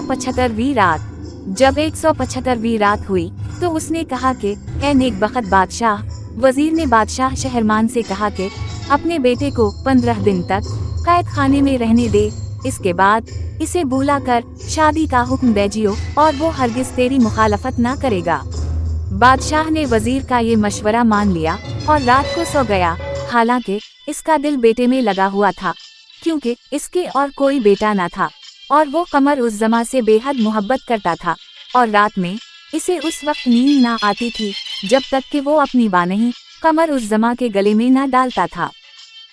175वीं रात। जब 175वीं रात हुई तो उसने कहा कि ऐ नेकबख्त बादशाह। वजीर ने बादशाह शहरमान से कहा कि अपने बेटे को 15 दिन तक कैद खाने में रहने दे, इसके बाद इसे बुला कर शादी का हुक्म दीजियो और वो हरगिज तेरी मुखालफत ना करेगा। बादशाह ने वजीर का ये मशवरा मान लिया और रात को सो गया। हालांकि इसका दिल बेटे में लगा हुआ था, क्योंकि इसके और कोई बेटा न था और वो कमर उस जमा से बेहद मोहब्बत करता था और रात में इसे उस वक्त नींद ना आती थी जब तक कि वो अपनी बानही कमर उस जमा के गले में न डालता था।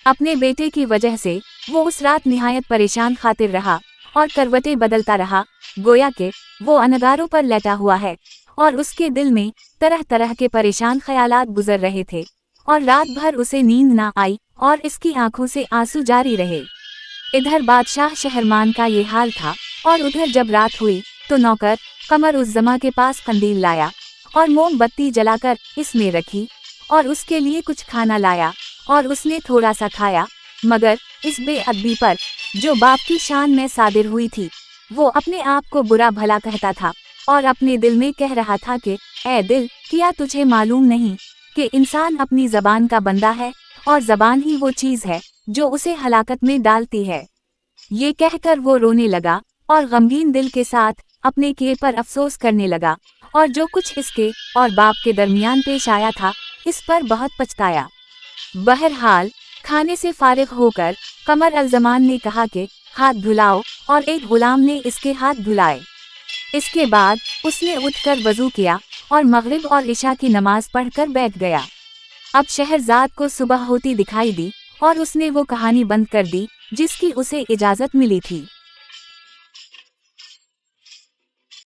अपने बेटे की वजह से वो उस रात निहायत परेशान खातिर रहा और करवटें बदलता रहा, गोया के वो अनगारों पर लेटा हुआ है और उसके दिल में तरह तरह के परेशान ख्यालात गुजर रहे थे और रात भर उसे नींद ना आई और इसकी आंखों से आंसू जारी रहे। इधर बादशाह शहरमान का ये हाल था और उधर जब रात हुई तो नौकर कमर उस जमा के पास कंदील लाया और मोमबत्ती जलाकर इसमें रखी और उसके लिए कुछ खाना लाया और उसने थोड़ा सा खाया, मगर इस बेअदबी पर जो बाप की शान में सादिर हुई थी, वो अपने आप को बुरा भला कहता था और अपने दिल में कह रहा था कि ऐ दिल, क्या तुझे मालूम नहीं कि इंसान अपनी जबान का बंदा है और जबान ही वो चीज है जो उसे हलाकत में डालती है। ये कहकर वो रोने लगा और गमगीन दिल के साथ अपने किए पर अफसोस करने लगा और जो कुछ इसके और बाप के दरमियान पेश आया था इस पर बहुत पछताया। बहरहाल खाने से फारिग होकर कमर अल ज़मान ने कहा कि हाथ धुलाओ और एक गुलाम ने इसके हाथ धुलाए। इसके बाद उसने उठकर वजू किया और मगरिब और इशा की नमाज पढ़कर बैठ गया। अब शहरजाद को सुबह होती दिखाई दी और उसने वो कहानी बंद कर दी जिसकी उसे इजाजत मिली थी।